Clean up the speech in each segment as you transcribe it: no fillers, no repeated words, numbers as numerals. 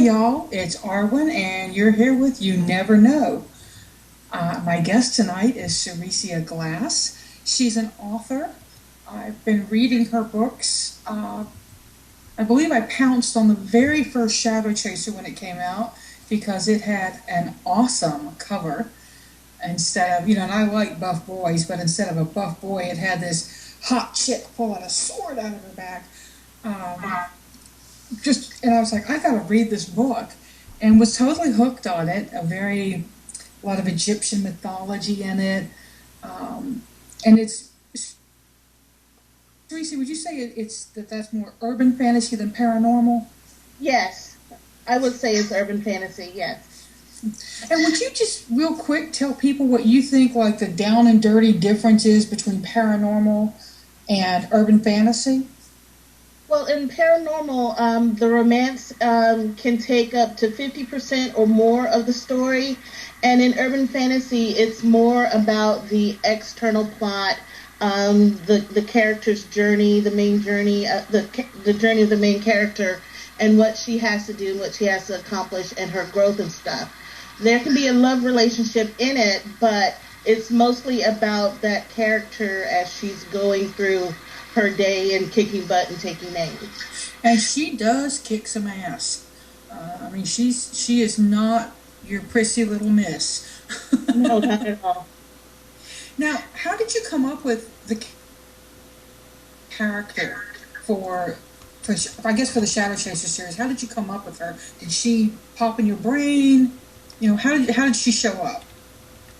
y'all, it's Arwen, and you're here with You Never Know. My guest tonight is Ceresia Glass. She's an author. I've been reading her books. I believe I pounced on the very first Shadow Chaser when it came out because it had an awesome cover. Instead of, and I like buff boys, but instead of a buff boy, it had this hot chick pulling a sword out of her back. And I was like, I gotta read this book, and was totally hooked on it. A lot of Egyptian mythology in it, and it's. Teresa, would you say that's more urban fantasy than paranormal? Yes, I would say it's urban fantasy. Yes. And would you just real quick tell people what you think, like the down and dirty difference is between paranormal and urban fantasy? Well, in paranormal, the romance can take up to 50% or more of the story. And in urban fantasy, it's more about the external plot, the character's journey, the main journey, the journey of the main character, and what she has to do and what she has to accomplish and her growth and stuff. There can be a love relationship in it, but it's mostly about that character as she's going through her day and kicking butt and taking names. And she does kick some ass. She is not your prissy little miss. No, not at all. Now, how did you come up with the character for the Shadow Chaser series? How did you come up with her? Did she pop in your brain? How did she show up?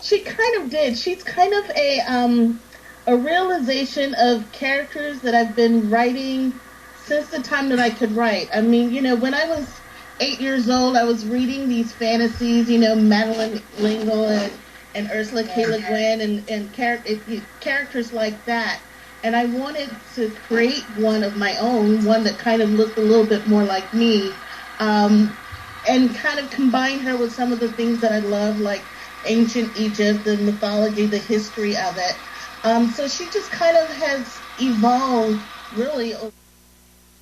She kind of did. She's kind of a realization of characters that I've been writing since the time that I could write. When I was 8 years old, I was reading these fantasies, Madeleine L'Engle and Ursula K. Le Guin and characters like that. And I wanted to create one of my own, one that kind of looked a little bit more like me, and kind of combine her with some of the things that I love, like ancient Egypt, the mythology, the history of it. So she just kind of has evolved, really, over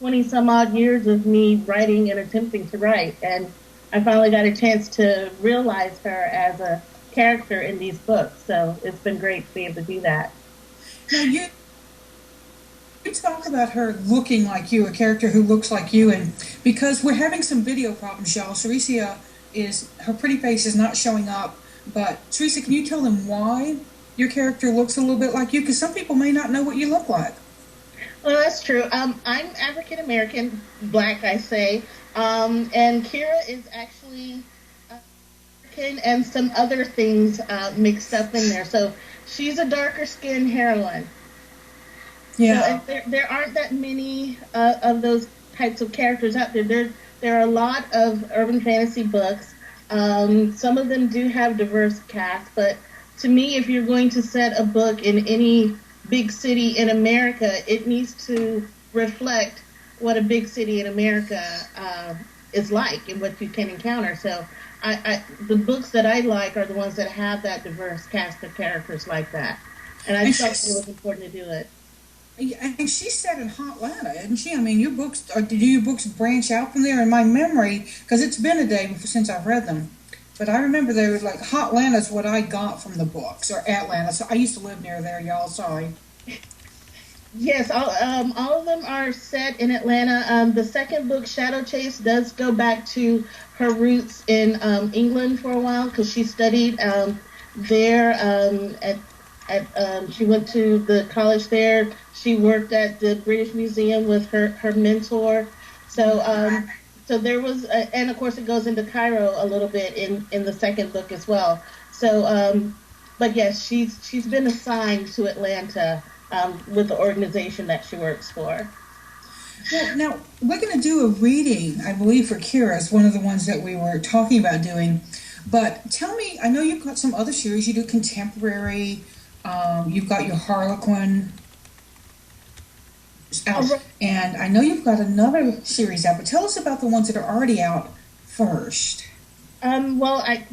20-some-odd years of me writing and attempting to write. And I finally got a chance to realize her as a character in these books. So it's been great to be able to do that. Now, you talk about her looking like you, a character who looks like you, and because we're having some video problems, y'all, Ceresia her pretty face is not showing up, but Ceresia, can you tell them why your character looks a little bit like you? Because some people may not know what you look like. Well, that's true. I'm African American, black, I say, and Kira is actually African and some other things mixed up in there. So she's a darker skinned heroine. Yeah. So, there aren't that many of those types of characters out there. There are a lot of urban fantasy books. Some of them do have diverse casts, but to me, if you're going to set a book in any big city in America, it needs to reflect what a big city in America is like and what you can encounter. So the books that I like are the ones that have that diverse cast of characters like that. And I felt it was important to do it. And she's set in Hotlanta, isn't she? Do your books branch out from there? In my memory, because it's been a day since I've read them, but I remember they were like, Hotlanta's what I got from the books, or Atlanta. So I used to live near there, y'all. Sorry. Yes, all of them are set in Atlanta. The second book, Shadow Chase, does go back to her roots in England for a while because she studied there. She went to the college there. She worked at the British Museum with her mentor. So there was, and of course it goes into Cairo a little bit in the second book as well. So, but yes, she's been assigned to Atlanta with the organization that she works for. Well, now we're going to do a reading, I believe, for Kira. It's one of the ones that we were talking about doing. But tell me, I know you've got some other series. You do contemporary. You've got your Harlequin out, and I know you've got another series out, but tell us about the ones that are already out first.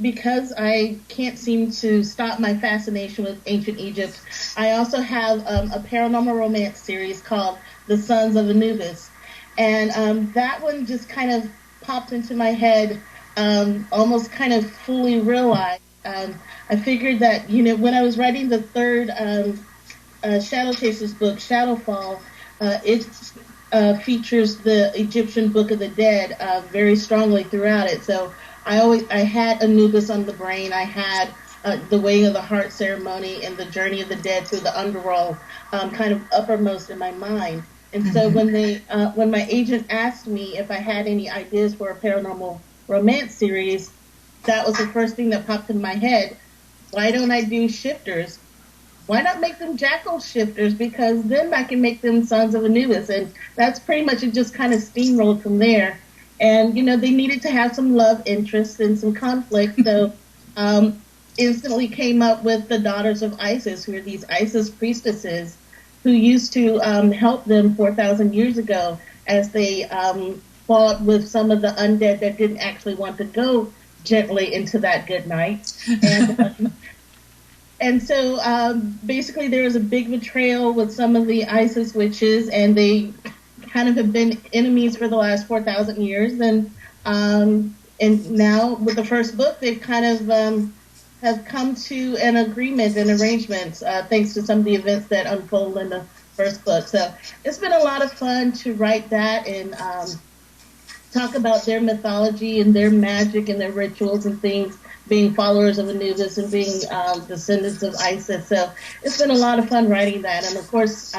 Because I can't seem to stop my fascination with ancient Egypt, I also have a paranormal romance series called The Sons of Anubis, and that one just kind of popped into my head, almost kind of fully realized. I figured that, when I was writing the third Shadow Chasers book, Shadowfall, it features the Egyptian Book of the Dead very strongly throughout it. So I had Anubis on the brain. I had the Weighing of the Heart ceremony and the Journey of the Dead through the underworld kind of uppermost in my mind. And so when my agent asked me if I had any ideas for a paranormal romance series, that was the first thing that popped in my head. Why don't I do shifters? Why not make them jackal shifters? Because then I can make them Sons of Anubis. And that's pretty much it, just kind of steamrolled from there. And, they needed to have some love interest and some conflict. So instantly came up with the Daughters of Isis, who are these Isis priestesses who used to help them 4,000 years ago as they fought with some of the undead that didn't actually want to go gently into that good night. And so basically there was a big betrayal with some of the Isis witches, and they kind of have been enemies for the last 4,000 years. And now with the first book, they've kind of have come to an agreement and arrangements thanks to some of the events that unfold in the first book. So it's been a lot of fun to write that and talk about their mythology and their magic and their rituals and things, being followers of Anubis and being descendants of Isis. So it's been a lot of fun writing that. And of course,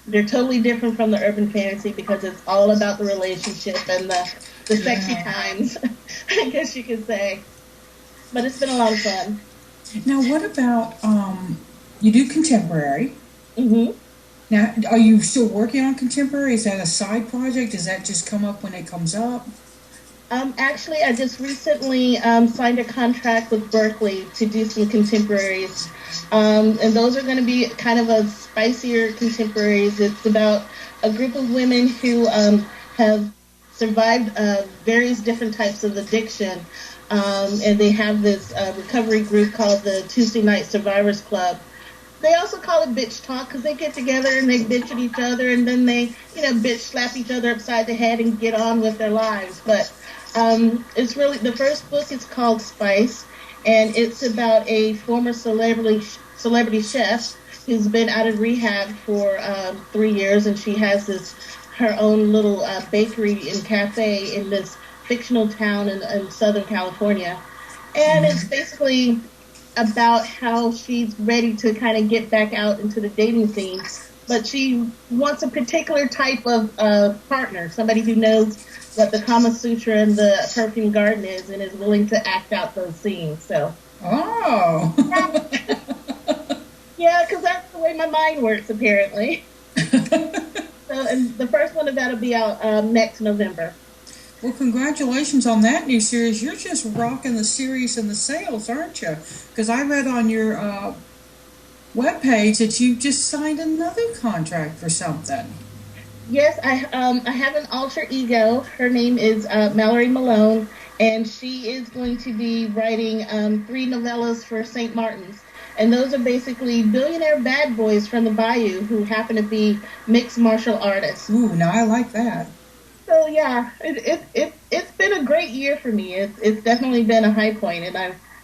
they're totally different from the urban fantasy because it's all about the relationship and the sexy times, I guess you could say. But it's been a lot of fun. Now, what about, you do contemporary. Mm-hmm. Now, are you still working on contemporary? Is that a side project? Does that just come up when it comes up? Actually, I just recently signed a contract with Berkeley to do some contemporaries. And those are going to be kind of a spicier contemporaries. It's about a group of women who have survived various different types of addiction. And they have this recovery group called the Tuesday Night Survivors Club. They also call it bitch talk because they get together and they bitch at each other and then they, bitch slap each other upside the head and get on with their lives. But it's really, the first book is called Spice, and it's about a former celebrity chef who's been out of rehab for 3 years, and she has her own little bakery and cafe in this fictional town in Southern California. And it's basically about how she's ready to kind of get back out into the dating scene, but she wants a particular type of partner, somebody who knows what the Kama Sutra and the Perfume Garden is and is willing to act out those scenes. So. Oh. Yeah, because that's the way my mind works, apparently. So, and the first one of that will be out next November. Well, congratulations on that new series. You're just rocking the series and the sales, aren't you? Because I read on your webpage that you just signed another contract for something. Yes, I have an alter ego. Her name is Mallory Malone, and she is going to be writing 3 novellas for St. Martin's. And those are basically billionaire bad boys from the Bayou who happen to be mixed martial artists. Ooh, now I like that. So yeah, it's been a great year for me. It's definitely been a high point, and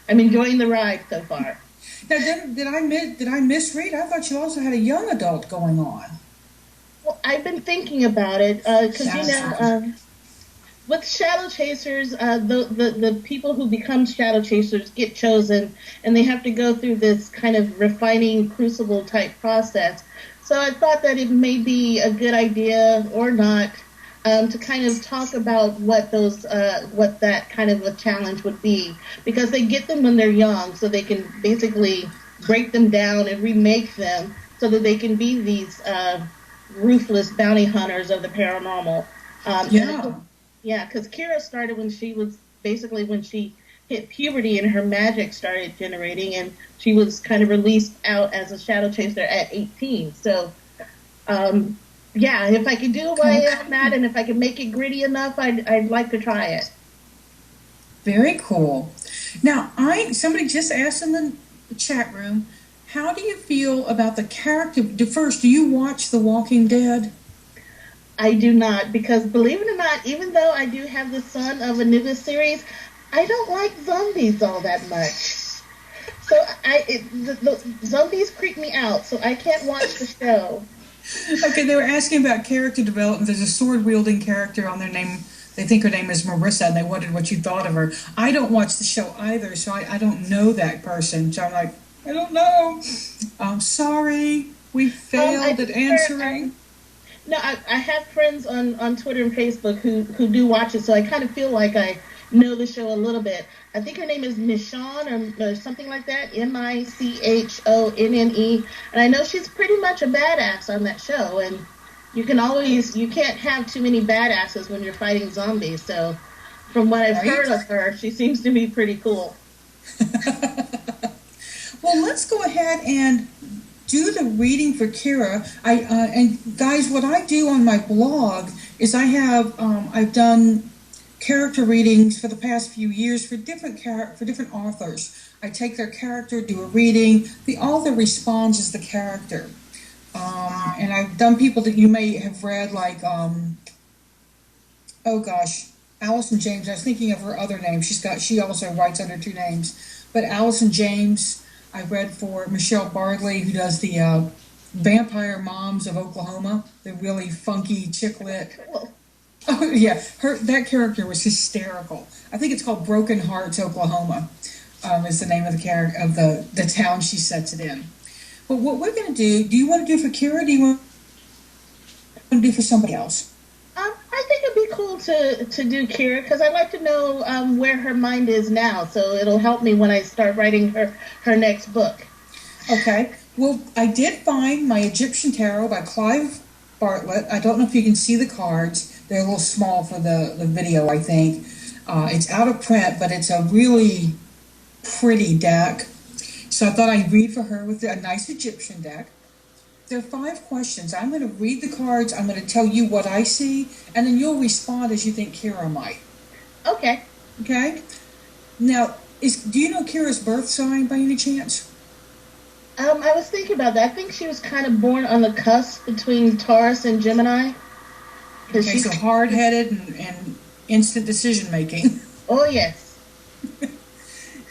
I'm enjoying the ride so far. Now, did I misread? I thought you also had a young adult going on. Well, I've been thinking about it because with Shadow Chasers, the people who become Shadow Chasers get chosen, and they have to go through this kind of refining crucible type process. So I thought that it may be a good idea or not. To kind of talk about what that kind of a challenge would be, because they get them when they're young, so they can basically break them down and remake them so that they can be these ruthless bounty hunters of the paranormal. Because Kira started when she hit puberty and her magic started generating, and she was kind of released out as a shadow chaser at 18. So. Yeah, if I could do away on that, and if I could make it gritty enough, I'd like to try it. Very cool. Now, somebody just asked in the chat room, how do you feel about the character? First, do you watch The Walking Dead? I do not, because believe it or not, even though I do have the Son of Anubis series, I don't like zombies all that much. So the zombies creep me out, so I can't watch the show. Okay, they were asking about character development. There's a sword wielding character on their name. They think her name is Marissa, and they wondered what you thought of her. I don't watch the show either, so I don't know that person. So I'm like, I don't know. I'm sorry, we failed at answering. No, I have friends on Twitter and Facebook who do watch it, so I kind of feel like I know the show a little bit. I think her name is Michonne or something like that, Michonne, and I know she's pretty much a badass on that show. And you can't have too many badasses when you're fighting zombies. So, from what I've heard of her, she seems to be pretty cool. Well, let's go ahead and do the reading for Kira. And guys, what I do on my blog is I've done character readings for the past few years for different authors. I take their character, do a reading. The author responds as the character. And I've done people that you may have read, like Allison James. I was thinking of her other name. She also writes under two names. But Allison James, I read for Michelle Bardley, who does the Vampire Moms of Oklahoma, the really funky chick lit. Oh yeah, that character was hysterical. I think it's called Broken Hearts, Oklahoma, is the name of the town she sets it in. But what we're going to do you want to do for Kira, or do you want to do for somebody else? I think it'd be cool to do Kira, because I'd like to know where her mind is now, so it'll help me when I start writing her next book. Okay. Well, I did find my Egyptian Tarot by Clive Bartlett. I don't know if you can see the cards. They're a little small for the video, I think. It's out of print, but it's a really pretty deck. So I thought I'd read for her with a nice Egyptian deck. There are 5 questions. I'm going to read the cards. I'm going to tell you what I see, and then you'll respond as you think Kira might. Okay. Okay? Now, do you know Kira's birth sign by any chance? I was thinking about that. I think she was kind of born on the cusp between Taurus and Gemini. Okay, so hard-headed and instant decision-making. Oh, yes.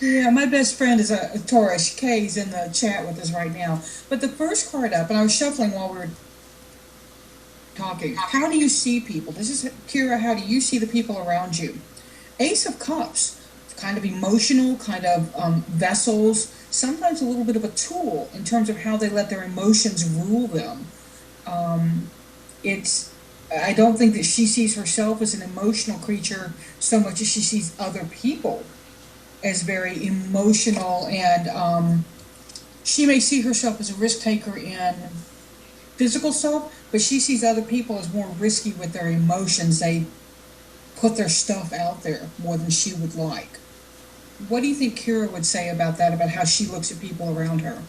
Yeah, my best friend is a Taurus. Kay's in the chat with us right now. But the first card up, and I was shuffling while we were talking. How do you see people? This is Kira. How do you see the people around you? Ace of Cups, kind of emotional, kind of vessels. Sometimes a little bit of a tool in terms of how they let their emotions rule them. I don't think that she sees herself as an emotional creature so much as she sees other people as very emotional, and she may see herself as a risk taker in physical stuff, but she sees other people as more risky with their emotions. They put their stuff out there more than she would like. What do you think Kira would say about that, about how she looks at people around her?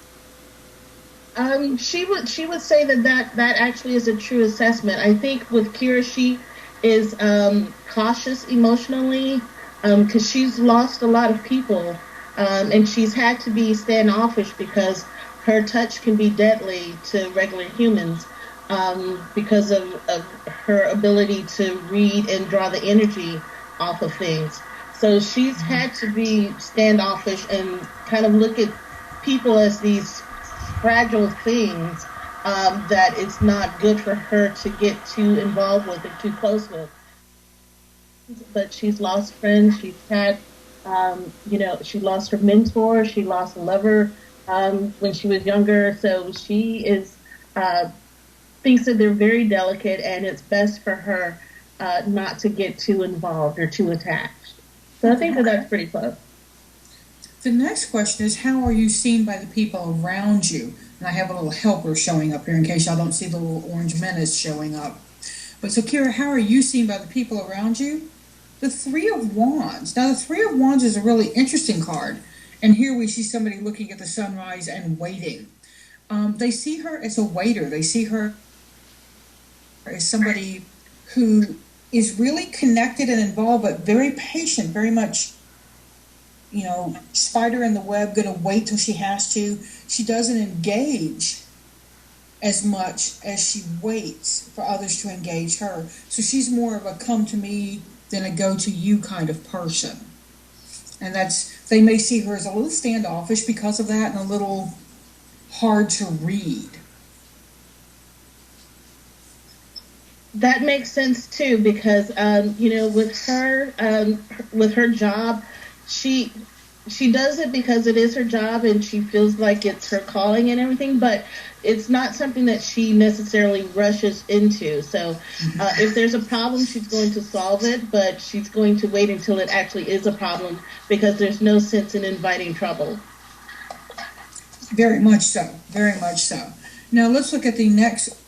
She would say that actually is a true assessment. I think with Kira, she is cautious emotionally, because she's lost a lot of people, and she's had to be standoffish because her touch can be deadly to regular humans, because of her ability to read and draw the energy off of things. So she's had to be standoffish and kind of look at people as these fragile things that it's not good for her to get too involved with or too close with. But she's lost friends. She's had, she lost her mentor. She lost a lover when she was younger. So she thinks that they're very delicate, and it's best for her not to get too involved or too attached. So I think that's pretty close. The next question is, how are you seen by the people around you? And I have a little helper showing up here in case y'all don't see the little orange menace showing up. But so, Kira, how are you seen by the people around you? The Three of Wands. Now, the Three of Wands is a really interesting card. And here we see somebody looking at the sunrise and waiting. They see her as a waiter. They see her as somebody who is really connected and involved, but very patient, very much, spider in the web, going to wait till she has to. She doesn't engage as much as she waits for others to engage her. So she's more of a come to me than a go to you kind of person. And they may see her as a little standoffish because of that and a little hard to read. That makes sense too, because with her job, she does it because it is her job and she feels like it's her calling and everything, but it's not something that she necessarily rushes into. So if there's a problem, she's going to solve it, but she's going to wait until it actually is a problem, because there's no sense in inviting trouble. Very much so. Very much so. Now let's look at the next.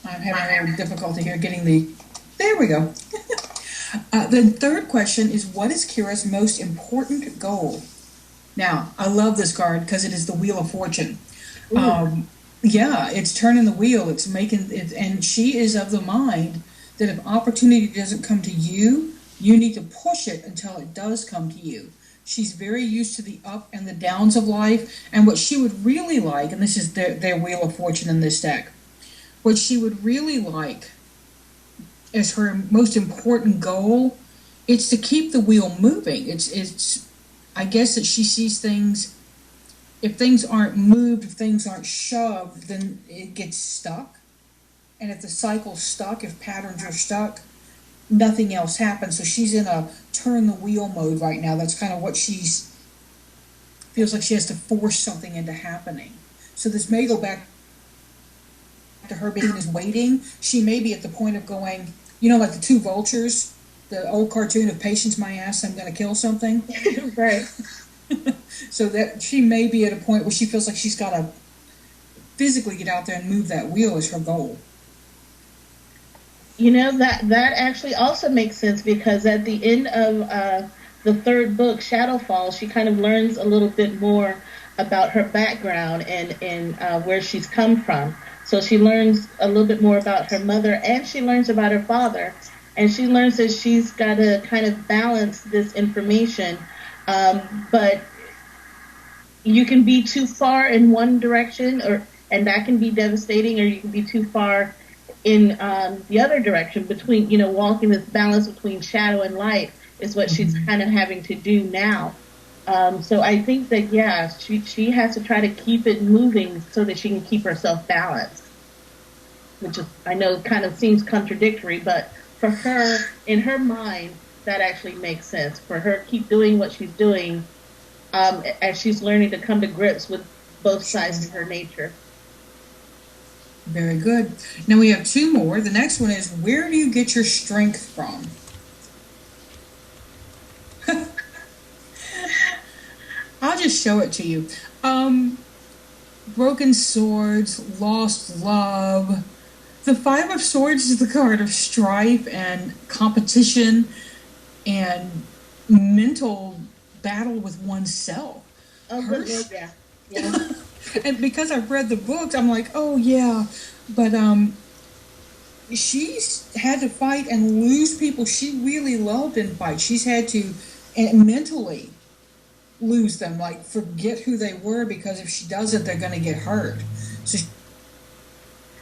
I'm having a little difficulty here getting there we go. The third question is, what is Kira's most important goal? Now, I love this card because it is the Wheel of Fortune. Yeah, it's turning the wheel. It's making it, and she is of the mind that if opportunity doesn't come to you, you need to push it until it does come to you. She's very used to the up and the downs of life, and what she would really like, and this is their Wheel of Fortune in this deck, what she would really like as her most important goal, it's to keep the wheel moving. It's I guess that she sees things, if things aren't moved, if things aren't shoved, then it gets stuck. And if the cycle's stuck, if patterns are stuck, nothing else happens. So she's in a turn the wheel mode right now. That's kind of what feels like she has to force something into happening. So this may go back to her being is waiting. She may be at the point of going, like the two vultures, the old cartoon of Patience My Ass, I'm going to kill something. Right. So that she may be at a point where she feels like she's got to physically get out there and move that wheel is her goal. That actually also makes sense, because at the end of the third book, Shadowfall, she kind of learns a little bit more about her background and where she's come from. So she learns a little bit more about her mother, and she learns about her father. And she learns that she's got to kind of balance this information. But you can be too far in one direction, and that can be devastating, or you can be too far in the other direction. Between, walking this balance between shadow and light is what she's kind of having to do now. So I think that, yeah, she has to try to keep it moving so that she can keep herself balanced, which is, I know, kind of seems contradictory, but for her, in her mind, that actually makes sense. For her, keep doing what she's doing as she's learning to come to grips with both sides of her nature. Very good. Now we have two more. The next one is, where do you get your strength from? I'll just show it to you. Broken swords, lost love. The Five of Swords is the card of strife and competition and mental battle with oneself. Oh, good. Yeah. And because I've read the books, I'm like, oh yeah, but she's had to fight and lose people she really loved in fights. She's had to mentally lose them, like forget who they were, because if she doesn't, they're going to get hurt. So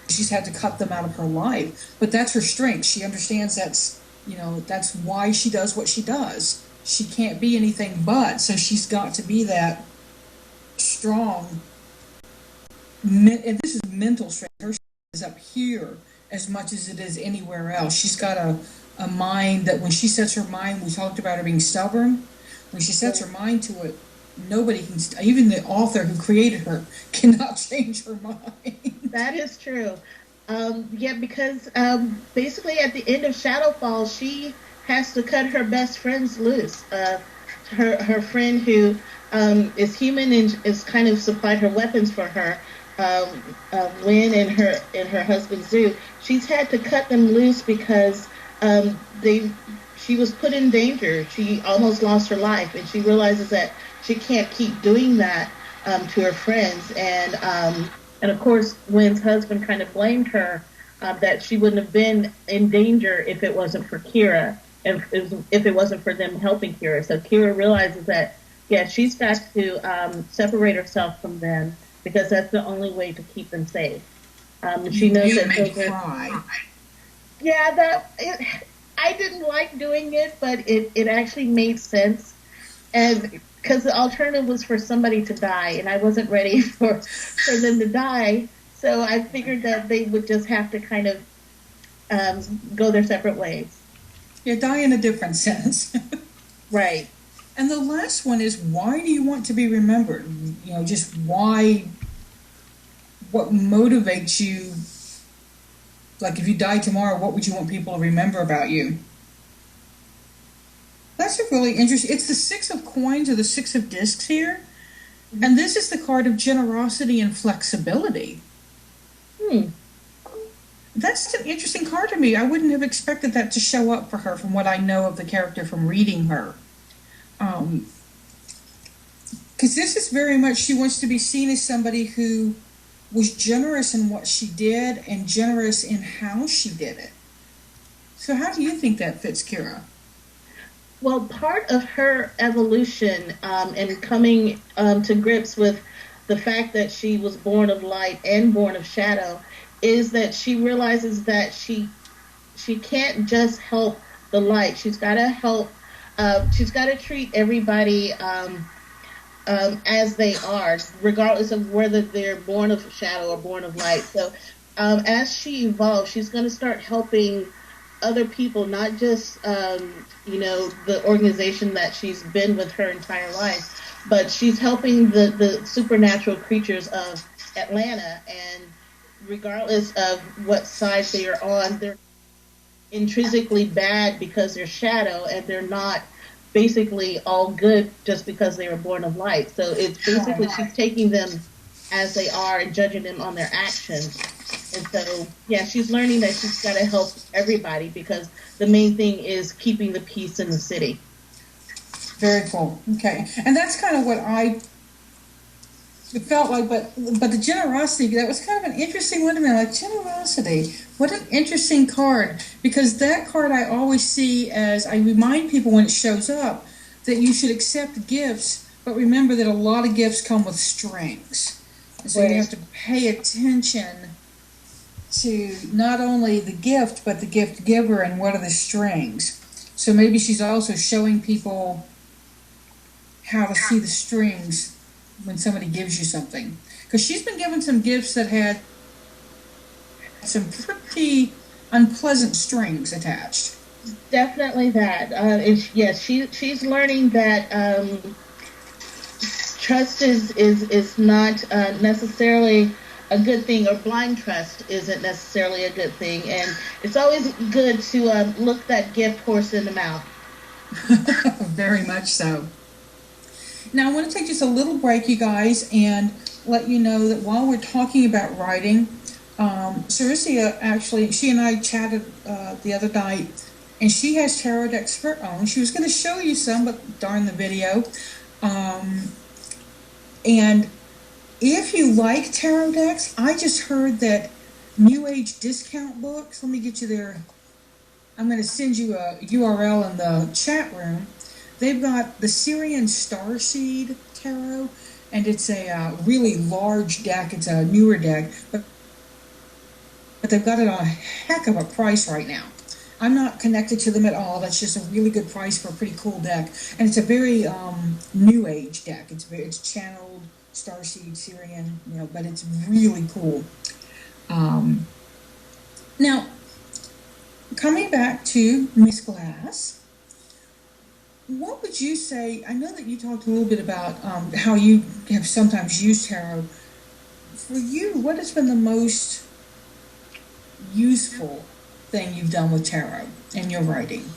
she's had to cut them out of her life. But that's her strength. She understands that's why she does what she does. She can't be anything but, so she's got to be that strong. And this is mental strength. Her strength is up here as much as it is anywhere else. She's got a mind that when she sets her mind, we talked about her being stubborn. When she sets her mind to it, nobody can, even the author who created her cannot change her mind. That is true. Because basically at the end of Shadowfall, she has to cut her best friends loose. Her friend who is human and has kind of supplied her weapons for her, Lynn and her husband Zoo. She's had to cut them loose because she was put in danger. She almost lost her life, and she realizes that she can't keep doing that to her friends. And of course, Lynn's husband kind of blamed her that she wouldn't have been in danger if it wasn't for Kira, and if it wasn't for them helping Kira. So Kira realizes that, yeah, she's got to separate herself from them, because that's the only way to keep them safe. She knows You that make me children. cry. Yeah, I didn't like doing it, but it actually made sense, and because the alternative was for somebody to die, and I wasn't ready for them to die, so I figured that they would just have to kind of go their separate ways. Yeah, die in a different sense. Right. And the last one is, why do you want to be remembered? You know, just why, what motivates you? Like, if you die tomorrow, what would you want people to remember about you? That's a really interesting. It's the Six of Coins or the Six of Discs here. And this is the card of generosity and flexibility. Hmm. That's an interesting card to me. I wouldn't have expected that to show up for her from what I know of the character from reading her. Because this is very much, she wants to be seen as somebody who was generous in what she did and generous in how she did it. So how do you think that fits, Kira? Well, part of her evolution and coming to grips with the fact that she was born of light and born of shadow is that she realizes that she can't just help the light. She's got to help. She's got to treat everybody as they are, regardless of whether they're born of shadow or born of light. So as she evolves, she's going to start helping other people, not just the organization that she's been with her entire life, but she's helping the supernatural creatures of Atlanta. And regardless of what side they are on, they're intrinsically bad because they're shadow, and they're not basically all good just because they were born of light. So it's basically she's taking them as they are and judging them on their actions. And so, yeah, she's learning that she's got to help everybody because the main thing is keeping the peace in the city. Very cool. Okay. And that's kind of what I felt like, but the generosity, that was kind of an interesting one to me. Like, generosity, what an interesting card, because that card I always see as, I remind people when it shows up that you should accept gifts, but remember that a lot of gifts come with strings. And so you have to pay attention to not only the gift, but the gift giver and what are the strings. So maybe she's also showing people how to see the strings when somebody gives you something. Because she's been given some gifts that had some pretty unpleasant strings attached. Definitely that. Yes, she's learning that trust is not necessarily a good thing, or blind trust isn't necessarily a good thing. And it's always good to look that gift horse in the mouth. Very much so. Now, I want to take just a little break, you guys, and let you know that while we're talking about writing, Cericia, actually, she and I chatted the other night, and she has tarot decks of her own. She was going to show you some, but darn the video. And if you like tarot decks, I just heard that New Age Discount Books, let me get you there. I'm going to send you a URL in the chat room. They've got the Syrian Starseed Tarot, and it's a really large deck. It's a newer deck, but they've got it on a heck of a price right now. I'm not connected to them at all. That's just a really good price for a pretty cool deck, and it's a very New Age deck. It's channeled Starseed Syrian, but it's really cool. Now, coming back to Miss Glass. What would you say, I know that you talked a little bit about how you have sometimes used tarot. For you, what has been the most useful thing you've done with tarot in your writing?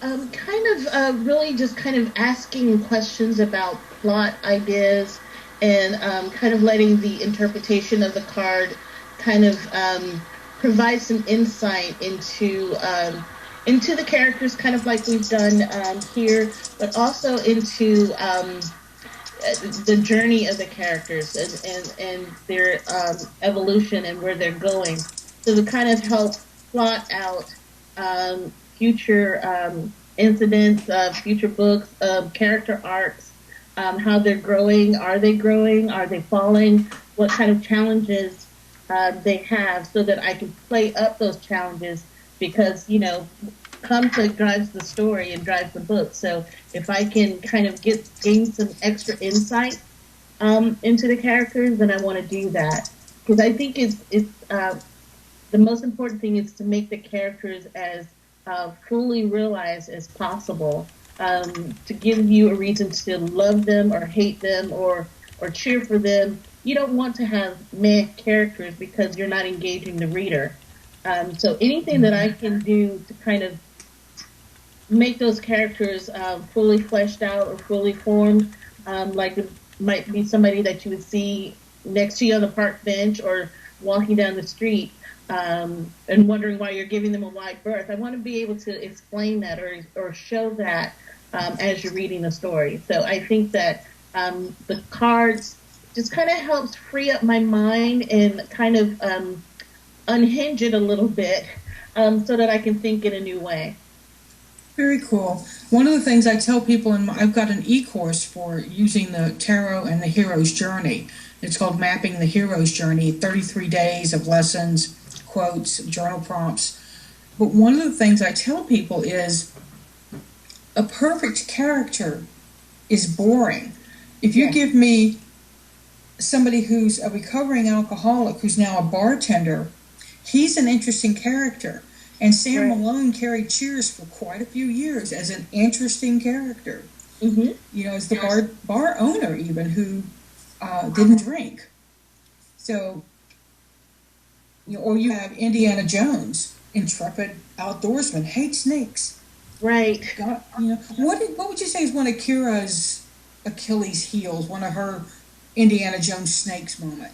Really just kind of asking questions about plot ideas and kind of letting the interpretation of the card kind of provide some insight into the characters, kind of like we've done here, but also into the journey of the characters and their evolution and where they're going. So to kind of help plot out future incidents, future books, character arcs, how they're growing. Are they growing? Are they falling? What kind of challenges they have, so that I can play up those challenges, because conflict drives the story and drives the book. So if I can kind of gain some extra insight into the characters, then I want to do that, because I think it's the most important thing is to make the characters as fully realized as possible, to give you a reason to love them or hate them or cheer for them. You don't want to have meh characters, because you're not engaging the reader. So anything that I can do to kind of make those characters fully fleshed out or fully formed, like it might be somebody that you would see next to you on the park bench or walking down the street, and wondering why you're giving them a wide berth. I want to be able to explain that or show that as you're reading the story. So I think that the cards just kind of helps free up my mind and kind of unhinge it a little bit, so that I can think in a new way. Very cool. One of the things I tell people, I've got an e-course for using the tarot and the hero's journey. It's called Mapping the Hero's Journey, 33 days of lessons, quotes, journal prompts. But one of the things I tell people is a perfect character is boring. If you give me somebody who's a recovering alcoholic who's now a bartender, he's an interesting character. And Sam Malone carried Cheers for quite a few years as an interesting character. Mm-hmm. As the bar owner even, who didn't drink. So, or you have Indiana Jones, intrepid outdoorsman, hates snakes. Right. What would you say is one of Kira's Achilles' heels, one of her Indiana Jones snakes moment?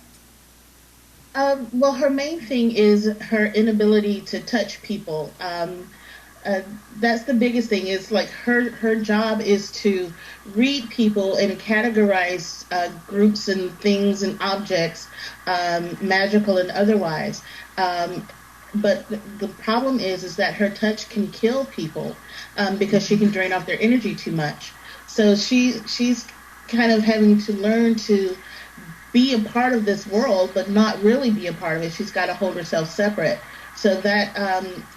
Well, her main thing is her inability to touch people. That's the biggest thing. Is like her job is to read people and categorize groups and things and objects, magical and otherwise. But the problem is that her touch can kill people, because she can drain off their energy too much. So she's kind of having to learn to be a part of this world, but not really be a part of it. She's got to hold herself separate. So that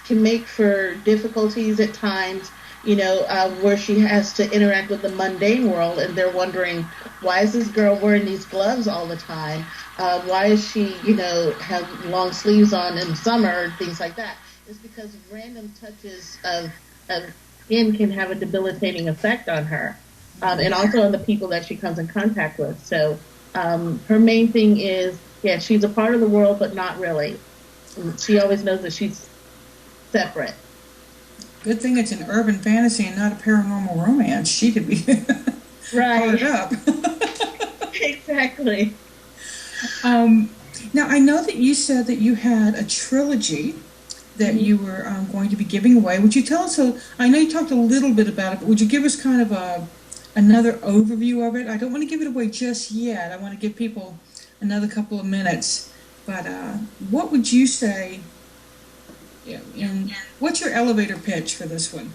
can make for difficulties at times, where she has to interact with the mundane world, and they're wondering, why is this girl wearing these gloves all the time? Why is she, have long sleeves on in summer, things like that? It's because random touches of skin can have a debilitating effect on her, and also on the people that she comes in contact with. So her main thing is, she's a part of the world, but not really. And she always knows that she's separate. Good thing it's an urban fantasy and not a paranormal romance. She could be hard up. Exactly. Now, I know that you said that you had a trilogy that you were going to be giving away. Would you tell us, I know you talked a little bit about it, but would you give us kind of another overview of it? I don't want to give it away just yet. I want to give people another couple of minutes. But what would you say, and what's your elevator pitch for this one?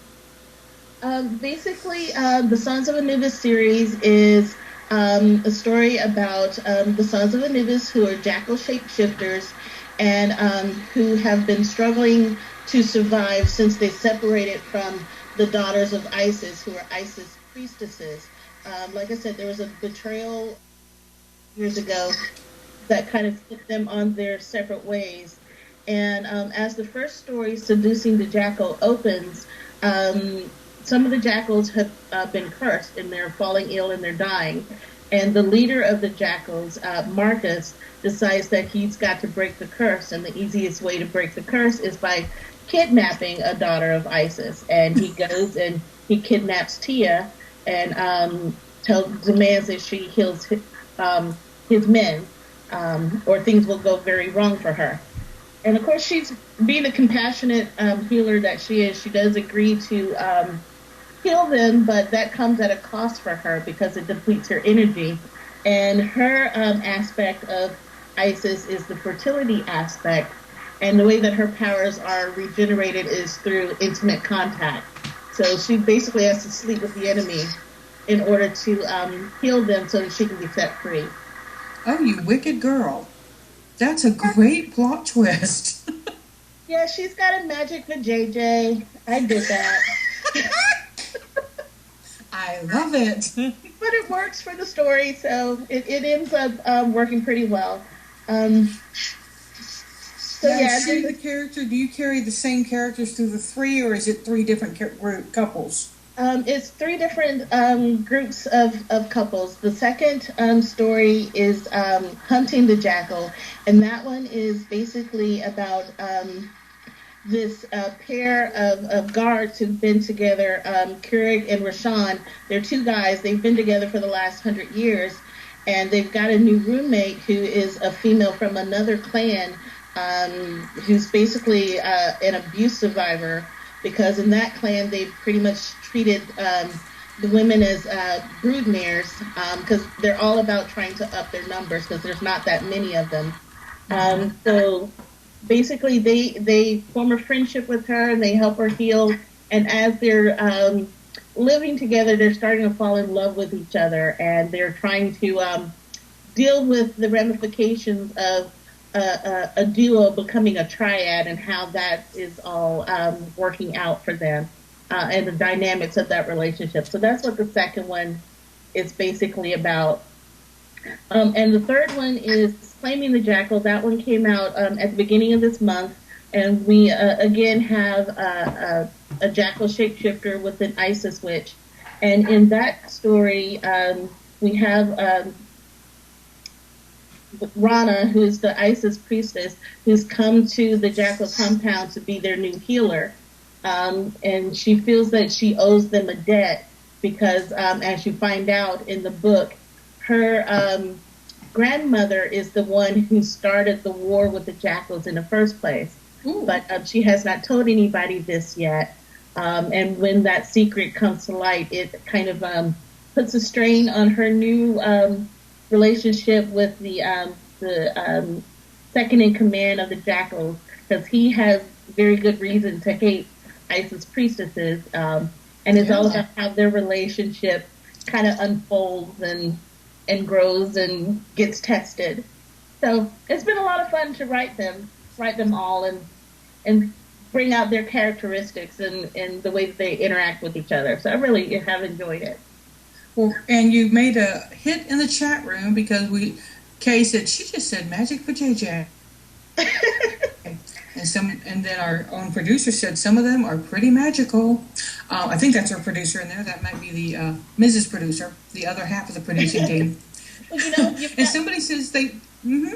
Basically, the Sons of Anubis series is a story about the Sons of Anubis, who are jackal shapeshifters and who have been struggling to survive since they separated from the daughters of Isis, who are Isis priestesses. Like I said, there was a betrayal years ago that kind of put them on their separate ways. And as the first story, Seducing the Jackal, opens, some of the jackals have been cursed, and they're falling ill and they're dying. And the leader of the jackals, Marcus, decides that he's got to break the curse, and the easiest way to break the curse is by kidnapping a daughter of Isis. And he goes and he kidnaps Tia and demands that she heals his men, or things will go very wrong for her. And of course, she's being the compassionate healer that she is. She does agree to heal them, but that comes at a cost for her because it depletes her energy. And her aspect of Isis is the fertility aspect, and the way that her powers are regenerated is through intimate contact. So she basically has to sleep with the enemy in order to heal them so that she can be set free. Oh, you wicked girl. That's a great plot twist. Yeah, she's got a magic for JJ. I did that. I love it. But it works for the story, so it ends up working pretty well. Um, so Now, yeah, is she the character? Do you carry the same characters through the three, or is it three different couples? it's three different groups of couples. The second story is Hunting the Jackal, and that one is basically about this pair of guards who've been together, Keurig and Rashawn. They're two guys. They've been together for the last 100 years, and they've got a new roommate who is a female from another clan, who's basically an abuse survivor, because in that clan they pretty much treated the women as broodmares, because they're all about trying to up their numbers because there's not that many of them. So basically they form a friendship with her and they help her heal, and as they're living together they're starting to fall in love with each other, and they're trying to deal with the ramifications of a duo becoming a triad and how that is all working out for them, and the dynamics of that relationship. So that's what the second one is basically about. And the third one is Claiming the Jackal. That one came out at the beginning of this month, and we again have a jackal shapeshifter with an Isis witch. And in that story, we have Rana, who's the Isis priestess, who's come to the jackal compound to be their new healer. And she feels that she owes them a debt because, as you find out in the book, her grandmother is the one who started the war with the jackals in the first place. Ooh. But she has not told anybody this yet. And when that secret comes to light, it kind of puts a strain on her new relationship with the second in command of the jackals, because he has very good reason to hate Isis priestesses, and it's all about how their relationship kind of unfolds and grows and gets tested. So it's been a lot of fun to write them all, and bring out their characteristics and the way that they interact with each other. So I really have enjoyed it. Well, and you made a hit in the chat room because Kay said, she just said magic for JJ. And then our own producer said some of them are pretty magical. I think that's our producer in there. That might be the Mrs. Producer, the other half of the producing team. Well, and somebody says they... Mm-hmm.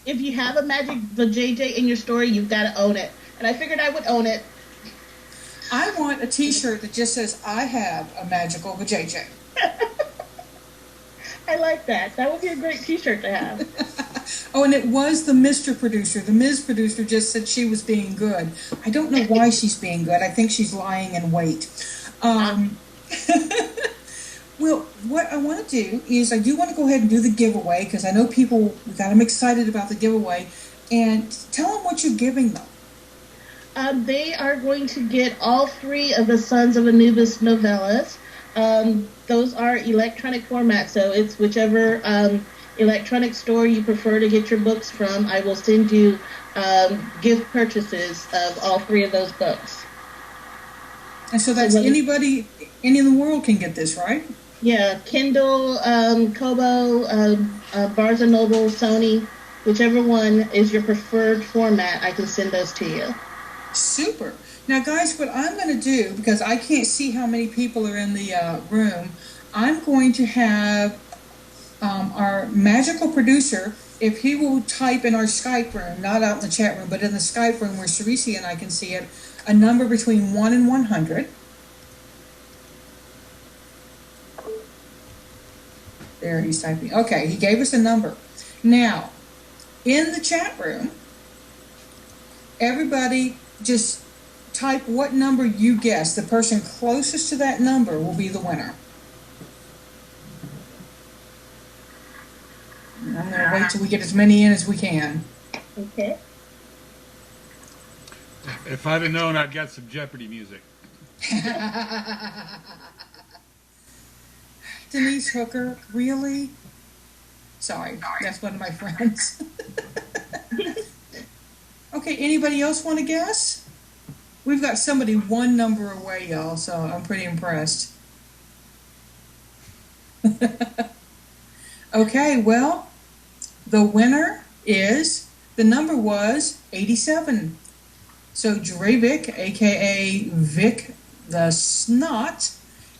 If you have a magic for JJ in your story, you've got to own it. And I figured I would own it. I want a t-shirt that just says, I have a magical for JJ. I like that. That would be a great t-shirt to have. Oh, and it was the Mr. Producer. The Ms. Producer just said she was being good. I don't know why she's being good. I think she's lying in wait. Well, what I want to do is I do want to go ahead and do the giveaway, because I know people got them excited about the giveaway. And tell them what you're giving them. They are going to get all three of the Sons of Anubis novellas. Those are electronic formats, so it's whichever electronic store you prefer to get your books from. I will send you gift purchases of all three of those books. And so that's anybody, any in the world can get this, right? Yeah, Kindle, Kobo, Barnes & Noble, Sony, whichever one is your preferred format, I can send those to you. Super. Now, guys, what I'm going to do, because I can't see how many people are in the room, I'm going to have our magical producer, if he will type in our Skype room, not out in the chat room, but in the Skype room where Cerisi and I can see it, a number between 1 and 100. There, he's typing. Okay, he gave us a number. Now, in the chat room, everybody just type what number you guess. The person closest to that number will be the winner. I'm going to wait till we get as many in as we can. Okay. If I'd have known, I'd got some Jeopardy music. Denise Hooker, really? Sorry, that's one of my friends. Okay, anybody else want to guess? We've got somebody one number away, y'all, so I'm pretty impressed. Okay, well, the winner is, the number was 87. So Drevik, aka Vic the Snot,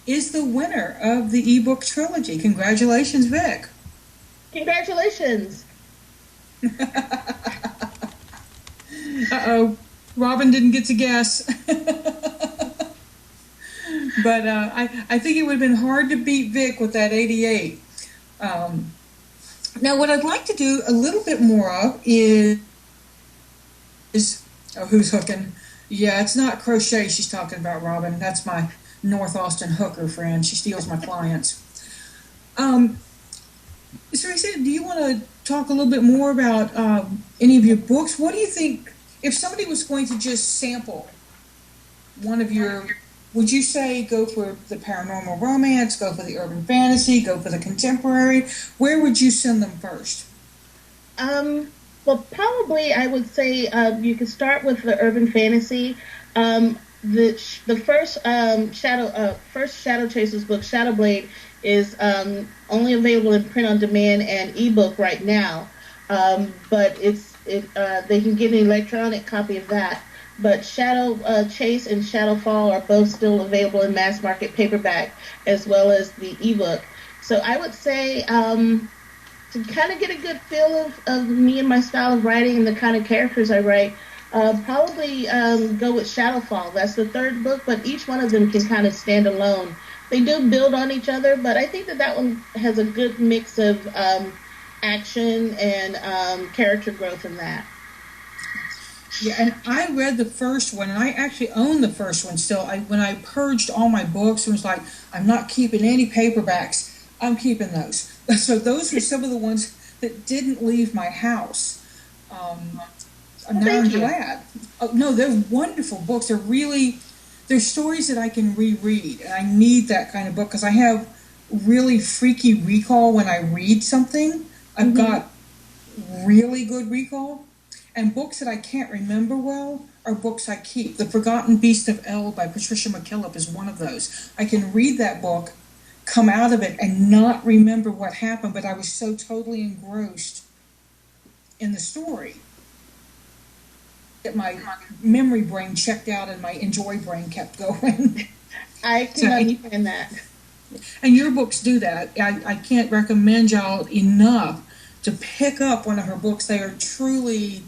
is the winner of the ebook trilogy. Congratulations, Vic. Congratulations. Uh-oh, Robin didn't get to guess. But I think it would have been hard to beat Vic with that 88. Now, what I'd like to do a little bit more of is oh, who's hooking? Yeah, it's not crochet she's talking about, Robin. That's my North Austin hooker friend. She steals my clients. Teresa, do you want to talk a little bit more about any of your books? What do you think, if somebody was going to just sample one of your, would you say go for the paranormal romance, go for the urban fantasy, go for the contemporary? Where would you send them first? Well, probably I would say you could start with the urban fantasy. The first Shadow Chasers book, Shadow Blade, is only available in print on demand and ebook right now. But they can get an electronic copy of that. But Shadow Chase and Shadow Fall are both still available in mass market paperback as well as the ebook. So I would say to kind of get a good feel of me and my style of writing and the kind of characters I write, probably go with Shadowfall. That's the third book, but each one of them can kind of stand alone. They do build on each other, but I think that one has a good mix of action and character growth in that. Yeah, and I read the first one, and I actually own the first one still. When I purged all my books, it was like, I'm not keeping any paperbacks. I'm keeping those. So those were some of the ones that didn't leave my house. I'm glad. Oh, no, they're wonderful books. They're stories that I can reread, and I need that kind of book because I have really freaky recall when I read something. I've got really good recall, and books that I can't remember well are books I keep. The Forgotten Beast of El by Patricia McKillop is one of those. I can read that book, come out of it, and not remember what happened, but I was so totally engrossed in the story that my memory brain checked out and my enjoy brain kept going. I can understand that. And your books do that. I can't recommend y'all enough to pick up one of her books. They are truly,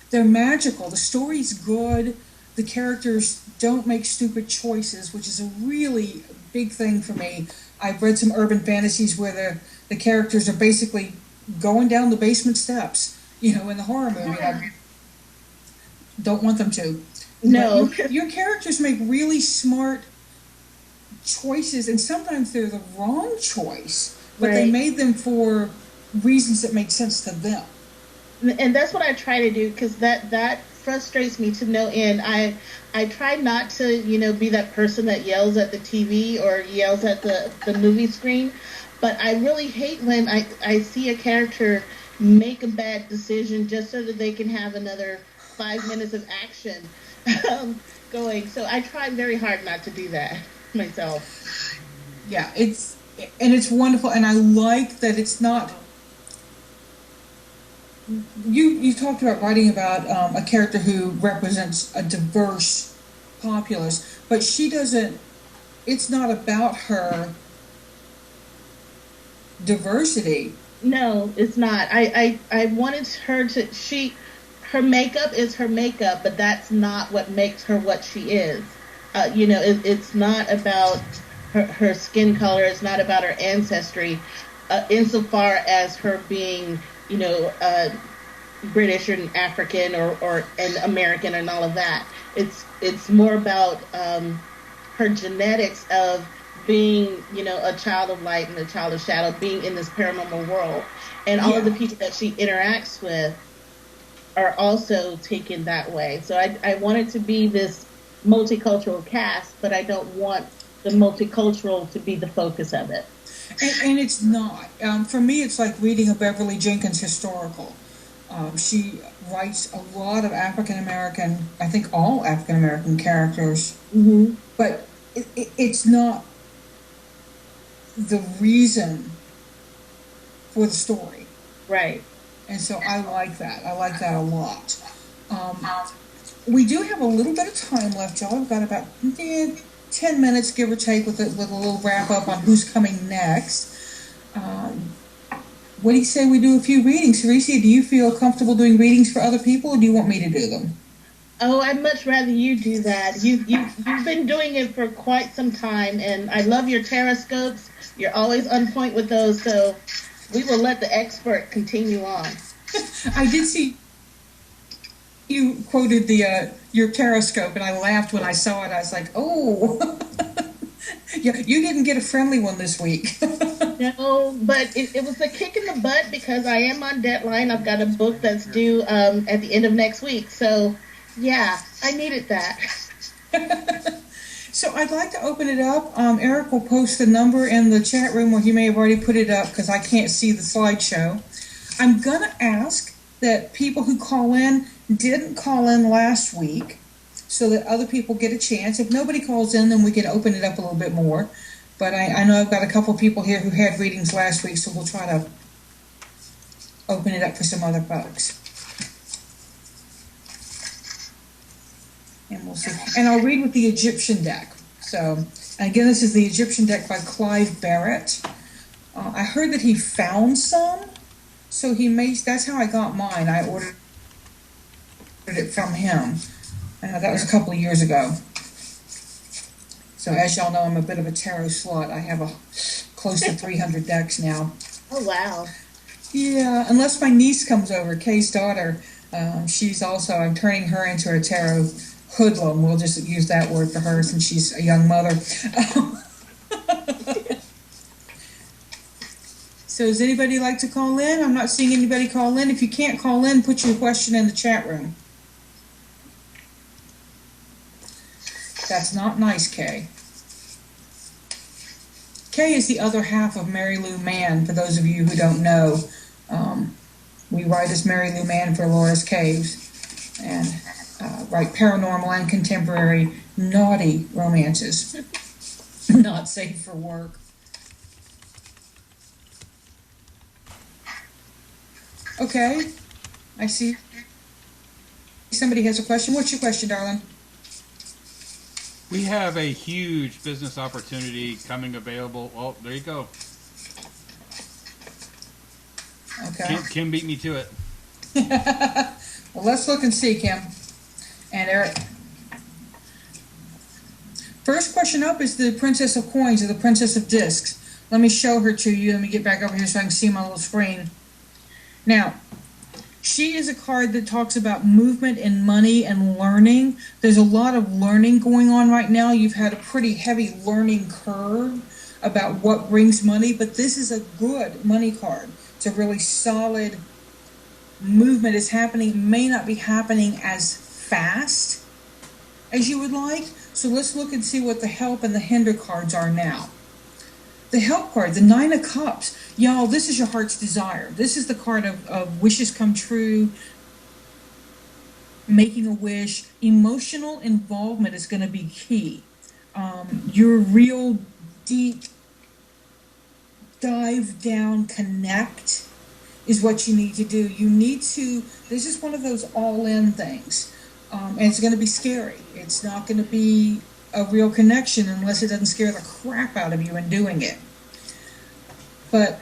they're magical. The story's good. The characters don't make stupid choices, which is a really big thing for me. I've read some urban fantasies where the characters are basically going down the basement steps, in the horror movie. I don't want them to. No. Your characters make really smart choices, and sometimes they're the wrong choice, but they made them for reasons that make sense to them. And that's what I try to do, because that frustrates me to no end. I try not to, be that person that yells at the TV or yells at the movie screen, but I really hate when I see a character make a bad decision just so that they can have another 5 minutes of action going. So I try very hard not to do that myself. Yeah, it's wonderful, and I like that it's not. You talked about writing about a character who represents a diverse populace, but she doesn't. It's not about her diversity. No, it's not. I wanted her to. Her makeup is her makeup, but that's not what makes her what she is. It's not about her skin color. It's not about her ancestry, insofar as her being, British and African or and American and all of that. It's more about her genetics of being, a child of light and a child of shadow, being in this paranormal world, and all of the people that she interacts with are also taken that way. So I want it to be this multicultural cast, but I don't want the multicultural to be the focus of it. And it's not. For me, it's like reading a Beverly Jenkins historical. She writes a lot of African American, I think all African American characters, but it's not the reason for the story. Right. And so I like that. I like that a lot. We do have a little bit of time left, y'all. We've got about 10 minutes, give or take, with a little wrap up on who's coming next. What do you say we do a few readings? Cericia, do you feel comfortable doing readings for other people, or do you want me to do them? Oh, I'd much rather you do that. You've been doing it for quite some time, and I love your teroscopes. You're always on point with those, so we will let the expert continue on. I did see you quoted your teroscope, and I laughed when I saw it. I was like, oh, yeah, you didn't get a friendly one this week. No, but it was a kick in the butt because I am on deadline. I've got a book that's due at the end of next week. So, yeah, I needed that. So I'd like to open it up. Eric will post the number in the chat room, or he may have already put it up because I can't see the slideshow. I'm going to ask that people who call in didn't call in last week so that other people get a chance. If nobody calls in, then we can open it up a little bit more. But I know I've got a couple people here who had readings last week, so we'll try to open it up for some other folks. And we'll see. And I'll read with the Egyptian deck. So, again, this is the Egyptian deck by Clive Barrett. I heard that he found some, so that's how I got mine. I ordered it from him. That was a couple of years ago. So as y'all know, I'm a bit of a tarot slut. I have close to 300 decks now. Oh, wow. Yeah, unless my niece comes over, Kay's daughter. I'm turning her into a tarot hoodlum. We'll just use that word for her since she's a young mother. So does anybody like to call in? I'm not seeing anybody call in. If you can't call in, put your question in the chat room. That's not nice, Kay. Kay is the other half of Mary Lou Mann, for those of you who don't know. We write as Mary Lou Mann for Laura's Caves and write paranormal and contemporary naughty romances. Not safe for work. Okay, I see somebody has a question. What's your question, darling? We have a huge business opportunity coming available. Well, there you go. Okay. Kim beat me to it. Well, let's look and see, Kim. And Eric. First question up is the Princess of Coins or the Princess of Discs. Let me show her to you. Let me get back over here so I can see my little screen. Now, she is a card that talks about movement and money and learning. There's a lot of learning going on right now. You've had a pretty heavy learning curve about what brings money, but this is a good money card. It's a really solid movement is happening. It may not be happening as fast as you would like. So let's look and see what the help and the hinder cards are now. The help card, the Nine of Cups. Y'all, this is your heart's desire. This is the card of wishes come true, making a wish. Emotional involvement is going to be key. Your real deep dive down connect is what you need to do. You need to, this is one of those all-in things. And it's going to be scary. It's not going to be a real connection unless it doesn't scare the crap out of you in doing it. But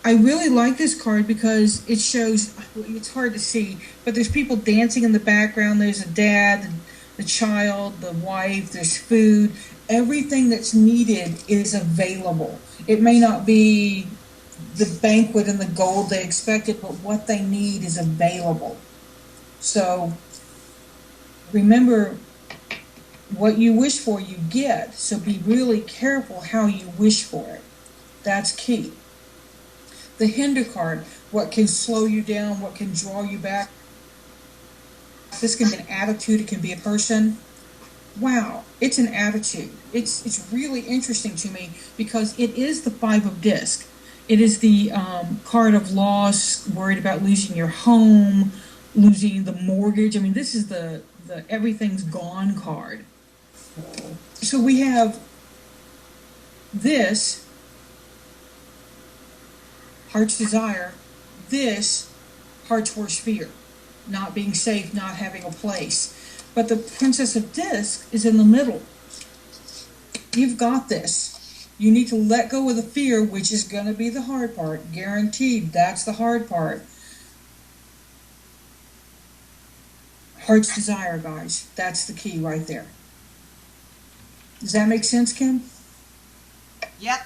I really like this card because it shows, it's hard to see, but there's people dancing in the background. There's a dad, the child, the wife, there's food. Everything that's needed is available. It may not be the banquet and the gold they expected, but what they need is available. So remember, what you wish for, you get. So be really careful how you wish for it. That's key. The hinder card, what can slow you down, what can draw you back. This can be an attitude, it can be a person. wow, it's an attitude. It's really interesting to me because it is the five of disc. It is the card of loss, worried about losing your home, losing the mortgage. I mean, this is the everything's gone card. So we have this heart's desire, this heart's worst fear, not being safe, not having a place. But the Princess of Disc is in the middle. You've got this. You need to let go of the fear, which is going to be the hard part. Guaranteed, that's the hard part. Heart's desire, guys. That's the key right there. Does that make sense, Kim? Yep.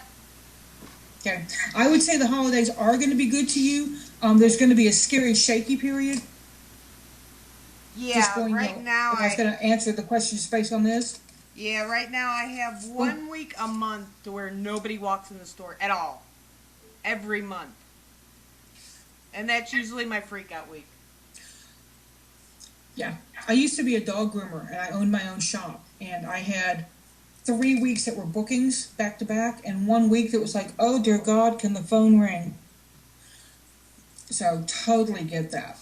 Okay. I would say the holidays are going to be good to you. There's going to be a scary, shaky period. Yeah, right now I was going to answer the questions based on this. Yeah, right now I have 1 week a month to where nobody walks in the store at all. Every month. And that's usually my freak out week. Yeah. I used to be a dog groomer and I owned my own shop. And I had 3 weeks that were bookings back to back and 1 week that was like, oh dear God, can the phone ring? So totally get that.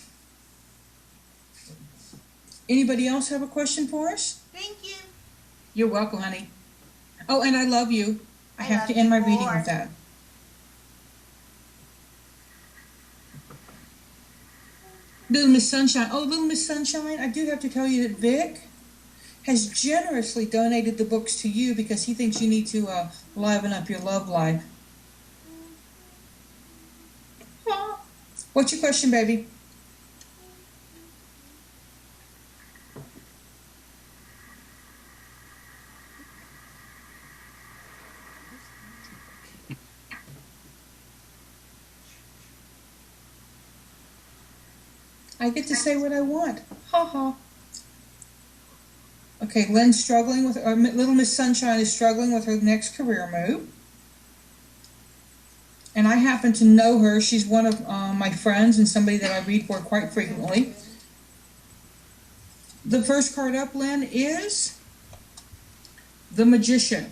Anybody else have a question for us? Thank you. You're welcome, honey. Oh, and I love you. I have to end my reading with that. Little Miss Sunshine. Oh, Little Miss Sunshine, I do have to tell you that Vic has generously donated the books to you because he thinks you need to liven up your love life. What's your question, baby? I get to say what I want. Ha ha. Okay, Lynn's struggling with, or Little Miss Sunshine is struggling with her next career move. And I happen to know her. She's one of my friends and somebody that I read for quite frequently. The first card up, Lynn, is the Magician.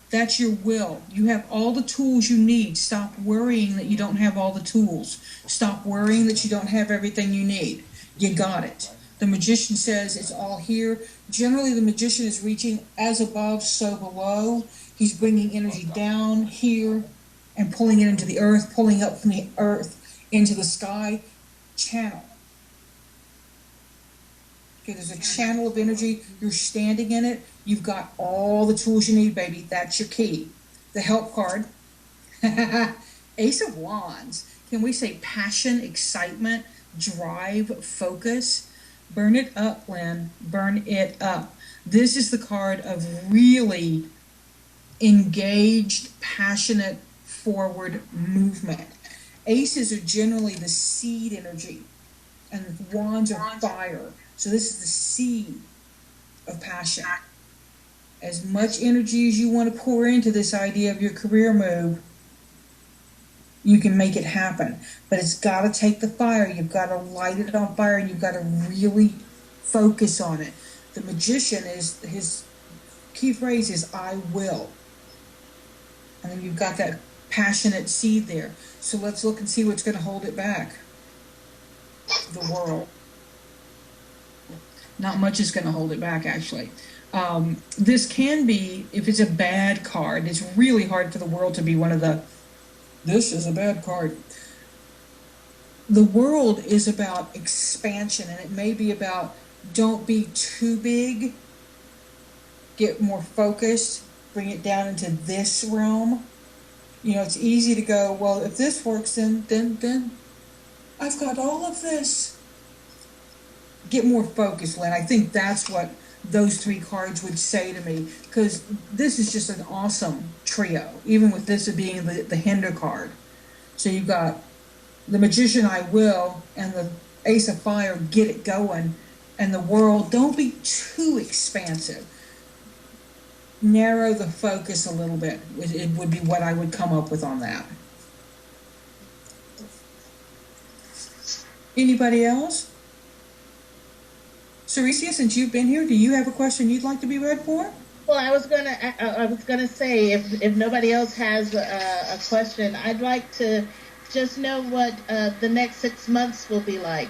That's your will. You have all the tools you need. Stop worrying that you don't have all the tools. Stop worrying that you don't have everything you need. You got it. The Magician says it's all here. Generally, the Magician is reaching as above, so below. He's bringing energy down here and pulling it into the earth, pulling up from the earth into the sky. Channel. Okay, there's a channel of energy. You're standing in it. You've got all the tools you need, baby. That's your key. The help card. Ace of Wands. Can we say passion, excitement, drive, focus? Burn it up, Lynn. Burn it up. This is the card of really engaged, passionate, forward movement. Aces are generally the seed energy, and wands are fire. So this is the seed of passion. As much energy as you want to pour into this idea of your career move, you can make it happen. But it's got to take the fire. You've got to light it on fire, and you've got to really focus on it. The Magician is, his key phrase is, I will. And then you've got that passionate seed there. So let's look and see what's going to hold it back. The world. Not much is going to hold it back, actually. This can be, if it's a bad card, it's really hard for the world to be one of the, this is a bad card. The world is about expansion, and it may be about don't be too big, get more focused, bring it down into this realm. You know, it's easy to go, well, if this works, then I've got all of this. Get more focused, Lynn. I think that's what those three cards would say to me, because this is just an awesome trio, even with this being the hinder card. So you've got the Magician, I will, and the Ace of Fire, get it going, and the world, don't be too expansive. Narrow the focus a little bit. It would be what I would come up with on that. Anybody else? Cericia, since you've been here, do you have a question you'd like to be read for? Well, I was gonna say if nobody else has a question, I'd like to just know what the next 6 months will be like.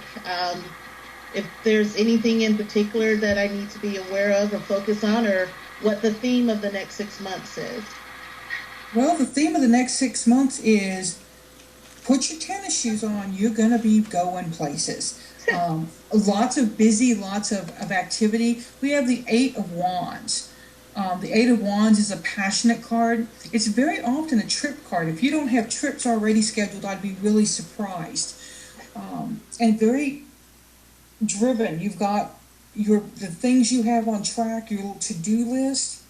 If there's anything in particular that I need to be aware of or focus on, or what the theme of the next 6 months is. Well, the theme of the next 6 months is put your tennis shoes on. You're going to be going places. Lots of busy, lots of activity. We have the Eight of Wands. The Eight of Wands is a passionate card. It's very often a trip card. If you don't have trips already scheduled, I'd be really surprised. And very driven. You've got the things you have on track, your little to-do list.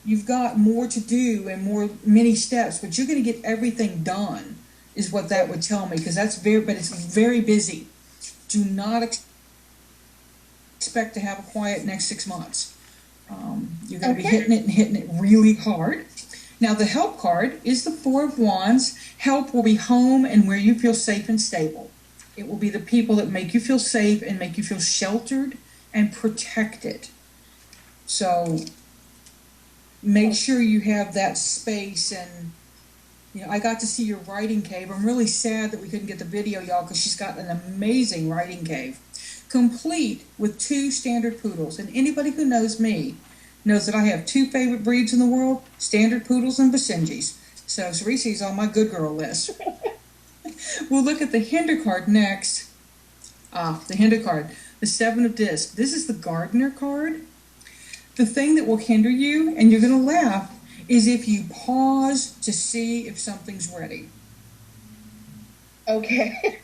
You've got more to do and many steps, but you're going to get everything done, is what that would tell me, because but it's very busy. Do not expect to have a quiet next 6 months. You're going to be hitting it really hard. Now, the help card is the Four of Wands. Help will be home and where you feel safe and stable. It will be the people that make you feel safe and make you feel sheltered and protected. So make sure you have that space. And I got to see your writing cave. I'm really sad that we couldn't get the video, y'all, because she's got an amazing writing cave, complete with 2 standard poodles. And anybody who knows me knows that I have 2 favorite breeds in the world: standard poodles and Basenjis. So Cericia's on my good girl list. We'll look at the hinder card next. The hinder card, the Seven of Discs. This is the gardener card. The thing that will hinder you, and you're going to laugh, is if you pause to see if something's ready. Okay.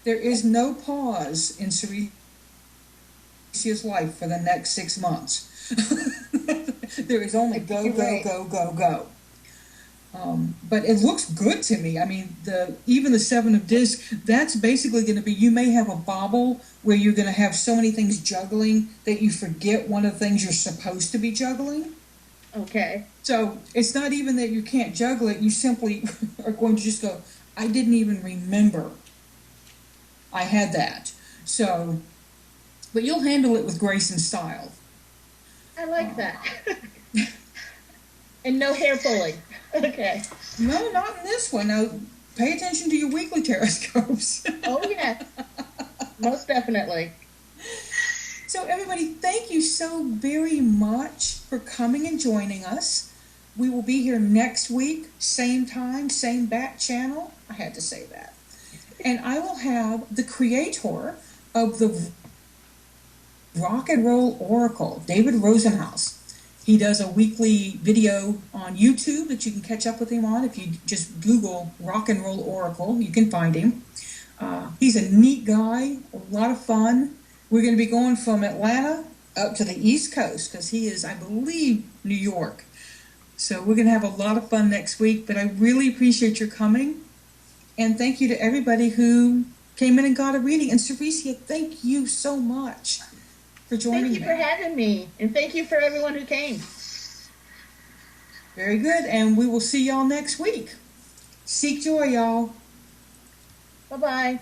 There is no pause in Cericia's life for the next 6 months. There is only go, go, go, go, go. But it looks good to me. I mean, even the Seven of Discs, that's basically going to be, you may have a bobble where you're going to have so many things juggling that you forget one of the things you're supposed to be juggling. Okay. So it's not even that you can't juggle it. You simply are going to just go, I didn't even remember I had that. So, but you'll handle it with grace and style. I like that. And no hair pulling. Okay. No, not in this one. Now, pay attention to your weekly teroscopes. Oh, yeah. Most definitely. So, everybody, thank you so very much for coming and joining us. We will be here next week, same time, same back channel. I had to say that. And I will have the creator of the Rock and Roll Oracle, David Rosenhaus. He does a weekly video on YouTube that you can catch up with him on. If you just Google Rock and Roll Oracle, you can find him. He's a neat guy, a lot of fun. We're going to be going from Atlanta up to the East Coast because he is, I believe, New York. So we're going to have a lot of fun next week, but I really appreciate your coming. And thank you to everybody who came in and got a reading. And Cericia, thank you so much for joining me. Thank you for having me. And thank you for everyone who came. Very good. And we will see y'all next week. Seek joy, y'all. Bye-bye.